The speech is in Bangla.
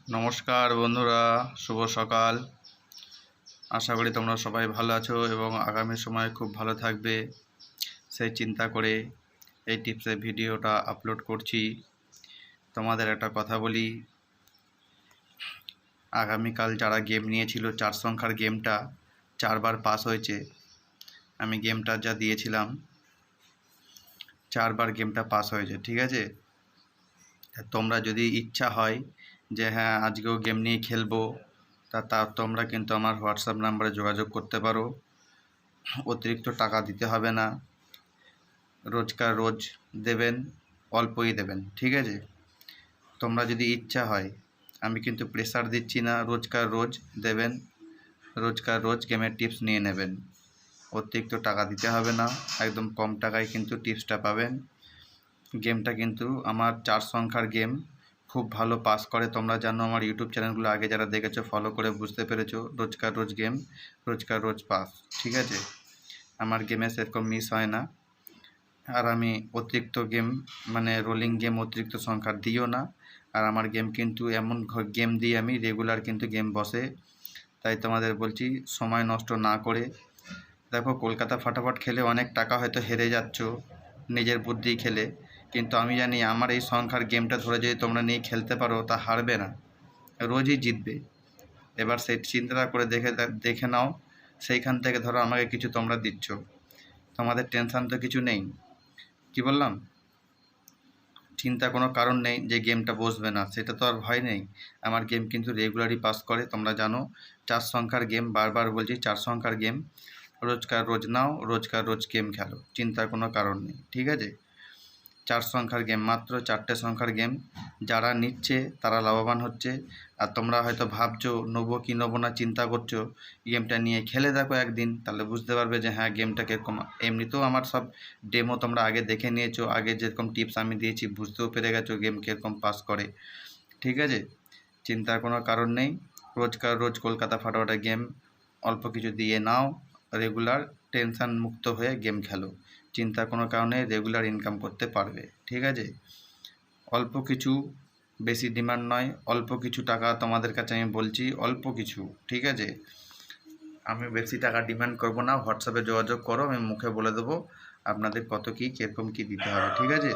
নমস্কার বন্ধুরা, শুভ সকাল। আশা করি তোমরা সবাই ভালো আছো এবং আগামী সময়ে খুব ভালো থাকবে সেই চিন্তা করে এই টিপসের ভিডিওটা আপলোড করছি। তোমাদের একটা কথা বলি, আগামীকাল যারা গেম নিয়েছিল 4 সংখ্যার গেমটা 4বার পাস হয়েছে। আমি গেমটা যা দিয়েছিলাম 4বার গেমটা পাস হয়েছে, ঠিক আছে। তোমরা যদি ইচ্ছা হয় যে হ্যাঁ আজকেও গেম নিয়ে খেলবো, তা তোমরা কিন্তু আমার হোয়াটসঅ্যাপ নাম্বারে যোগাযোগ করতে পারো। অতিরিক্ত টাকা দিতে হবে না, রোজকার রোজ দেবেন, অল্পই দেবেন, ঠিক আছে। তোমরা যদি ইচ্ছা হয়, আমি কিন্তু প্রেসার দিচ্ছি না, রোজকার রোজ দেবেন, রোজকার রোজ গেমের টিপস নিয়ে নেবেন। অতিরিক্ত টাকা দিতে হবে না, একদম কম টাকায় কিন্তু টিপসটা পাবেন। গেমটা কিন্তু আমার 4 সংখ্যার গেম, খুব ভালো পাস করে। তোমরা জানো, আমার ইউটিউব চ্যানেলগুলো আগে যারা দেখেছো ফলো করে বুঝতে পেরেছো, রোজকার রোজ গেম, রোজকার রোজ পাস, ঠিক আছে। আমার গেমে সেরকম মিস হয় না। আর আমি অতিরিক্ত গেম মানে রোলিং গেম অতিরিক্ত সংখ্যার দিও না। আর আমার গেম কিন্তু এমন গেম দিই আমি রেগুলার কিন্তু গেম বসে। তাই তোমাদের বলছি সময় নষ্ট না করে, দেখো কলকাতা ফাটাফাট খেলে অনেক টাকা হয়তো হেরে যাচ্ছ নিজের বুদ্ধি খেলে, কিন্তু আমি জানি আমার এই সংখ্যার গেমটা ধরে যদি তোমরা নিয়ে খেলতে পারো তা হারবে না, রোজই জিতবে। এবার সেই চিন্তা করে দেখে নাও, সেইখান থেকে ধরো আমাকে কিছু তোমরা দিচ্ছ, তোমাদের টেনশান তো কিছু নেই। কি বললাম? চিন্তা কোনো কারণ নেই যে গেমটা বসবে না, সেটা তো আর ভয় নেই। আমার গেম কিন্তু রেগুলারই পাস করে, তোমরা জানো। 4 সংখ্যার গেম, বারবার বলছি 4 সংখ্যার গেম, রোজকার রোজ নাও, রোজকার রোজ গেম খেলো, চিন্তার কোনো কারণ নেই, ঠিক আছে। 4 সংখ্যার গেম, মাত্র 4টে সংখ্যার গেম। যারা নিচ্ছে তারা লাভবান হচ্ছে। আর তোমরা হয়তো ভাবছো নেবো কি নেবো না চিন্তা করছো, গেমটা নিয়ে খেলে দেখো একদিন, তাহলে বুঝতে পারবে যে হ্যাঁ গেমটা কীরকম। এমনিতেও আমার সব ডেমো তোমরা আগে দেখে নিয়েছো, আগে যেরকম টিপস আমি দিয়েছি বুঝতেও পেরে গেছো গেম কীরকম পাস করে, ঠিক আছে। চিন্তার কোনো কারণ নেই, রোজকার রোজ কলকাতা ফাটাফাটা গেম অল্প কিছু দিয়ে নাও, রেগুলার টেনশান মুক্ত হয়ে গেম খেলো, চিন্তার কোনো কারণে রেগুলার ইনকাম করতে পারবে, ঠিক আছে। অল্প কিছু, বেশি ডিমান্ড নয়, অল্প কিছু টাকা তোমাদের কাছে আমি বলছি, অল্প কিছু, ঠিক আছে। আমি বেশি টাকা ডিমান্ড করব না, হোয়াটসঅ্যাপে যোগাযোগ করো, আমি মুখে বলে দেবো আপনাদের কত কী কীরকম কী দিতে হবে, ঠিক আছে।